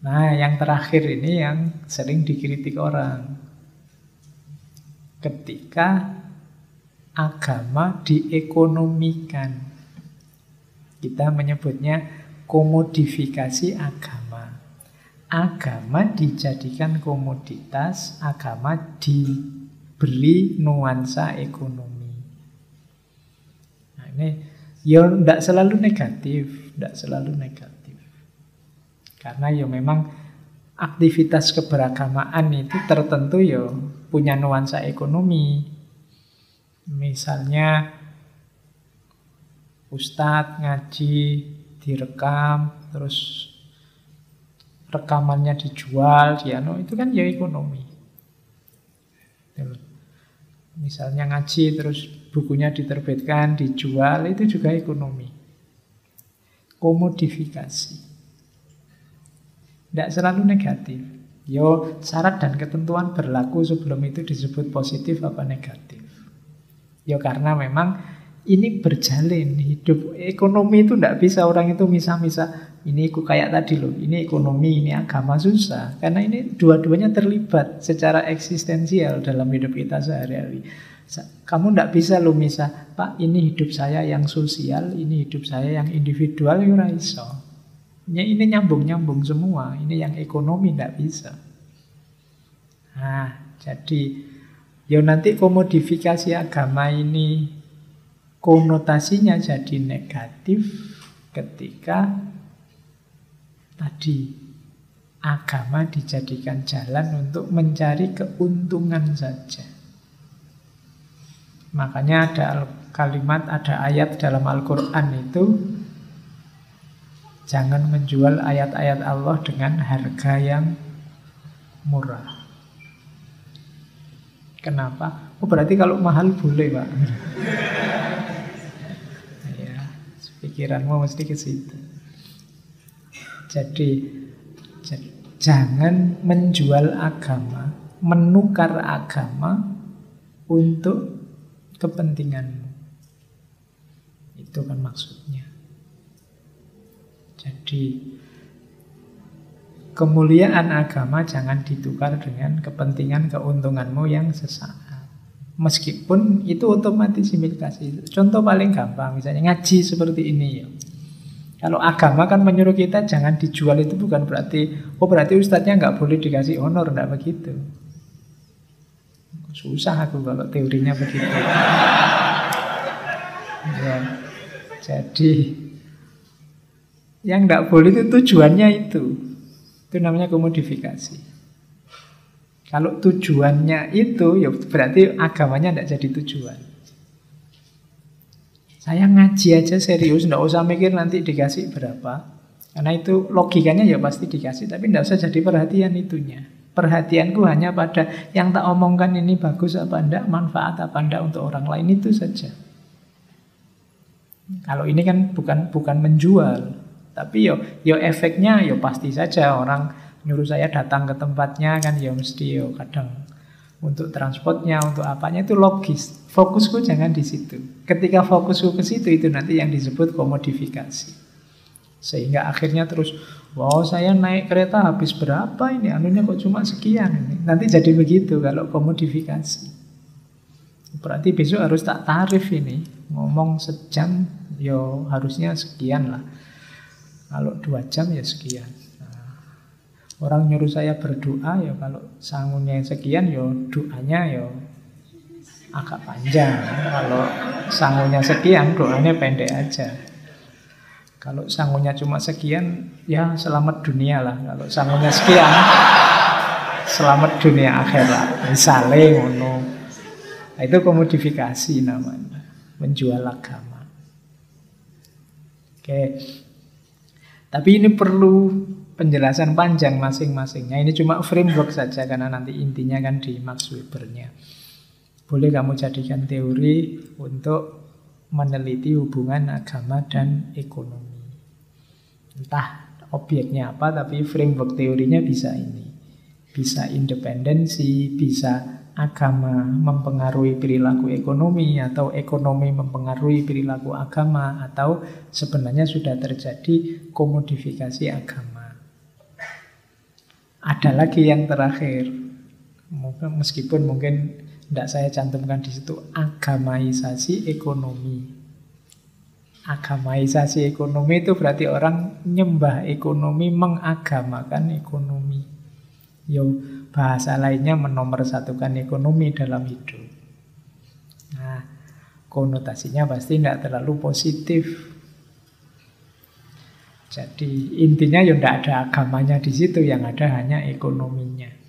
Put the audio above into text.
Nah, yang terakhir ini yang sering dikritik orang. Ketika agama diekonomikan. Kita menyebutnya komodifikasi agama. Agama dijadikan komoditas, agama diberi nuansa ekonomi. Nah, ini ya tidak selalu negatif, tidak selalu negatif. Karena ya memang aktivitas keberagamaan itu tertentu ya punya nuansa ekonomi. Misalnya ustadz ngaji direkam, terus rekamannya dijual, itu kan ya ekonomi. Misalnya ngaji terus bukunya diterbitkan, dijual, itu juga ekonomi. Komodifikasi. Tidak selalu negatif. Yo, syarat dan ketentuan berlaku sebelum itu disebut positif apa negatif. Yo, karena memang ini berjalin hidup. Ekonomi itu tidak bisa orang itu misah-misah. Ini kayak tadi loh, ini ekonomi, ini agama, susah. Karena ini dua-duanya terlibat secara eksistensial dalam hidup kita sehari-hari. Kamu tidak bisa loh misah, Pak, ini hidup saya yang sosial, ini hidup saya yang individual, ya ora iso. Ini nyambung-nyambung semua. Ini yang ekonomi tidak bisa. Nah, jadi ya nanti komodifikasi agama ini konotasinya jadi negatif ketika tadi agama dijadikan jalan untuk mencari keuntungan saja. Makanya ada kalimat, ada ayat dalam Al-Quran itu, jangan menjual ayat-ayat Allah dengan harga yang murah. Kenapa? Oh, berarti kalau mahal boleh, Pak. Ya, pikiranmu mesti ke situ. Jadi jangan menjual agama, menukar agama untuk kepentinganmu. Itu kan maksudnya. Jadi kemuliaan agama jangan ditukar dengan kepentingan keuntunganmu yang sesaat. Meskipun itu otomatis implikasi. Contoh paling gampang, misalnya ngaji seperti ini ya. Kalau agama kan menyuruh kita jangan dijual, itu bukan berarti berarti ustadznya nggak boleh dikasih honor, nggak begitu. Susah aku kalau teorinya begitu. Ya, jadi yang tidak boleh itu tujuannya itu. Itu namanya komodifikasi. Kalau tujuannya itu, ya berarti agamanya tidak jadi tujuan. Saya ngaji aja serius, tidak usah mikir nanti dikasih berapa. Karena itu logikanya ya pasti dikasih, tapi tidak usah jadi perhatian itunya. Perhatianku hanya pada yang tak omongkan ini bagus apa enggak, manfaat apa enggak untuk orang lain, itu saja. Kalau ini kan bukan menjual. Tapi yo efeknya yo pasti saja orang nyuruh saya datang ke tempatnya kan ya mesti kadang untuk transportnya, untuk apanya itu logis. Fokusku jangan di situ. Ketika fokusku ke situ itu nanti yang disebut komodifikasi. Sehingga akhirnya terus, wow saya naik kereta habis berapa ini, anunya kok cuma sekian ini. Nanti jadi begitu kalau komodifikasi. Berarti besok harus tak tarif ini. Ngomong sejam yo harusnya sekian lah. Kalau 2 jam ya sekian. Nah, orang nyuruh saya berdoa ya kalau sangunya sekian ya doanya ya agak panjang. Kalau sangunya sekian doanya pendek aja. Kalau sangunya cuma sekian ya selamat dunia lah. Kalau sangunya sekian selamat dunia akhirat. Misalnya ngono. Nah, itu komodifikasi namanya. Menjual agama. Oke. Tapi ini perlu penjelasan panjang masing-masingnya. Ini cuma framework saja karena nanti intinya kan di Max Weber-nya. Boleh kamu jadikan teori untuk meneliti hubungan agama dan ekonomi. Entah objeknya apa, tapi framework teorinya bisa ini. Bisa independensi, bisa agama mempengaruhi perilaku ekonomi, atau ekonomi mempengaruhi perilaku agama, atau sebenarnya sudah terjadi komodifikasi agama. Ada lagi yang terakhir, meskipun mungkin tidak saya cantumkan di situ, agamaisasi ekonomi. Agamaisasi ekonomi itu berarti orang nyembah ekonomi, mengagamakan ekonomi. Yo, bahasa lainnya menomorsatukan ekonomi dalam hidup. Nah, konotasinya pasti tidak terlalu positif. Jadi intinya ya tidak ada agamanya di situ, yang ada hanya ekonominya.